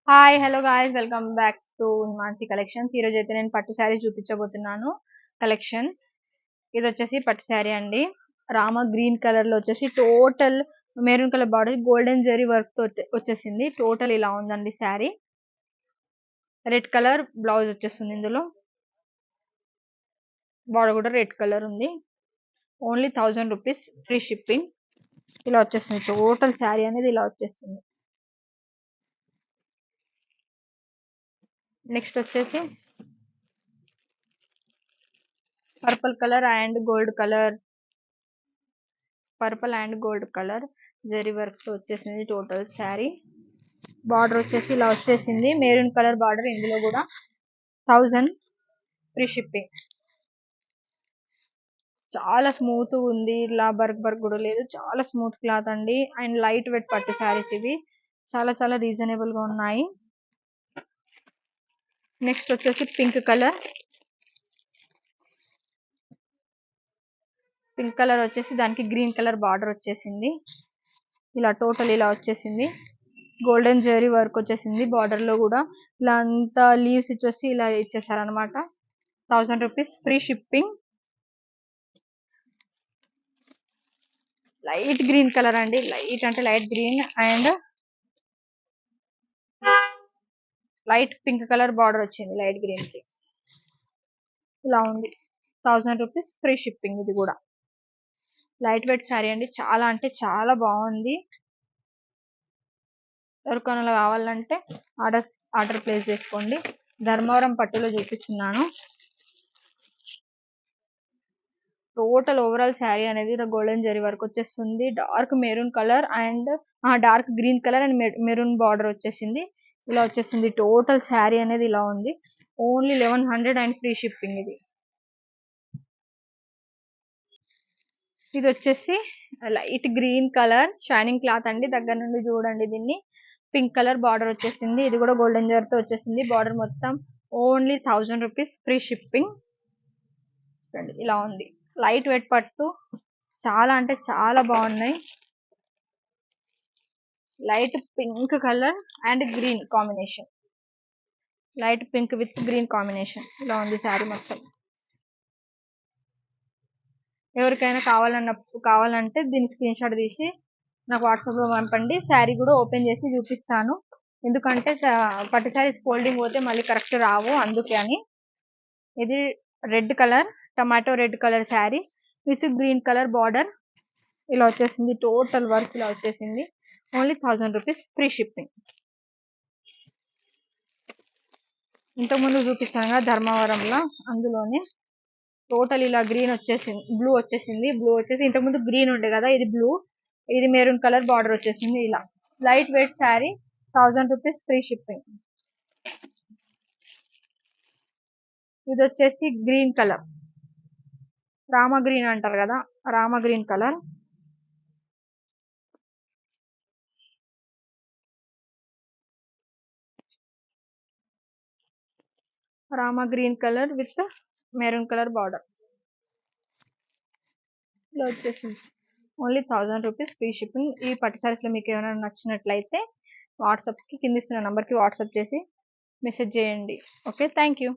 Hi hello guys welcome back to Himansi collections. ఈ రోజు అయితే నేను పట్టు శారీ చూపించబోతున్నాను. కలెక్షన్ ఇది వచ్చేసి పట్టు శారీ అండి. రామ గ్రీన్ కలర్ లో వచ్చేసి total maroon colour border golden zari work తో వచ్చేసింది. టోటల్ ఇలా ఉందండి శారీ. రెడ్ కలర్ బ్లౌజ్ వచ్చేస్తుంది. ఇందులో బార్డర్ కూడా రెడ్ కలర్ ఉంది. Only 1000 rupees free shipping. ఇలా వచ్చేస్తుంది. టోటల్ శారీ అనేది ఇలా వచ్చేస్తుంది. నెక్స్ట్ వచ్చేసి purple colour and gold colour, purple and gold colour zari work తో వచ్చేసింది. టోటల్ శారీ బార్డర్ వచ్చేసి ఇలా వచ్చేసింది. మెరూన్ కలర్ బార్డర్, ఇందులో కూడా 1000 ఫ్రీ షిప్పింగ్. చాలా స్మూత్ ఉంది. ఇలా బర్క్ బర్క్ కూడా లేదు. చాలా స్మూత్ క్లాత్ అండి. అండ్ లైట్ వెయిట్ పట్టు శారీస్ ఇవి. చాలా చాలా రీజనబుల్ గా ఉన్నాయి. నెక్స్ట్ వచ్చేసి పింక్ కలర్. పింక్ కలర్ వచ్చేసి దానికి గ్రీన్ కలర్ బార్డర్ వచ్చేసింది. ఇలా టోటల్ ఇలా వచ్చేసింది. గోల్డెన్ జరీ వర్క్ వచ్చేసింది. బార్డర్ లో కూడా ఇలా అంతా లీవ్స్ ఇచ్చేసి ఇలా ఇచ్చేసారనమాట. 1000 rupees free shipping. Light green colour అండి. లైట్ అంటే light green and light pink colour border వచ్చింది లైట్ గ్రీన్ కి. ఇలా ఉంది. 1000 రూపీస్ ఫ్రీ షిప్పింగ్. ఇది కూడా లైట్ వెయిట్ శారీ అండి. చాలా అంటే చాలా బాగుంది. ఎవరికైనా కావాలంటే ఆర్డర్ ప్లేస్ చేసుకోండి. ధర్మవరం పట్టులో చూపిస్తున్నాను. టోటల్ ఓవరాల్ శారీ అనేది గోల్డెన్ జరీ వరకు వచ్చేస్తుంది. Dark maroon colour and dark green colour and maroon border వచ్చేసింది. ఇలా వచ్చేసింది. టోటల్ శారీ అనేది ఇలా ఉంది. Only 1100 and free shipping. ఇది వచ్చేసి light green colour shining cloth అండి. దగ్గర నుండి చూడండి దీన్ని. పింక్ కలర్ బార్డర్ వచ్చేసింది. ఇది కూడా గోల్డెన్ జరీ తో వచ్చేసింది. బార్డర్ మొత్తం ఓన్లీ 1000 రూపీస్ ఫ్రీ షిప్పింగ్. ఇలా ఉంది. లైట్ వెయిట్ పట్టు. చాలా అంటే చాలా బాగున్నాయి. Light pink colour and green combination. Light pink with green combination. ఇలా ఉంది శారీ మొత్తం. ఎవరికైనా కావాలంటే దీని స్క్రీన్ షాట్ తీసి నాకు వాట్సాప్ లో పంపండి. శారీ కూడా ఓపెన్ చేసి చూపిస్తాను. ఎందుకంటే పట్టు శారీస్ ఫోల్డింగ్ పోతే మళ్ళీ కరెక్ట్ రావు, అందుకే అని. ఇది red colour, tomato red colour sari with green colour border. ఇలా వచ్చేసింది. టోటల్ వర్క్ ఇలా వచ్చేసింది. Only 1000 rupees free shipping. ఇంతకుముందు చూపిస్తాను కదా ధర్మవరంలో, అందులోనే టోటల్ ఇలా గ్రీన్ వచ్చేసింది. బ్లూ వచ్చేసింది. బ్లూ వచ్చేసి ఇంతకుముందు గ్రీన్ ఉండే కదా, ఇది బ్లూ, ఇది మెరూన్ కలర్ బార్డర్ వచ్చేసింది. ఇలా light weight sari. 1000 rupees free shipping. ఇది వచ్చేసి గ్రీన్ కలర్, రామ గ్రీన్ అంటారు కదా, Rama green colour. Rama green colour with maroon colour border. ఇలా వచ్చేసింది. Only 1000 rupees free shipping. ఈ పట్టు సారీస్ లో మీకు ఏమైనా నచ్చినట్లయితే వాట్సాప్ కి కింద ఇస్తున్న నంబర్ కి వాట్సాప్ చేసి మెసేజ్ చేయండి. Okay, thank you.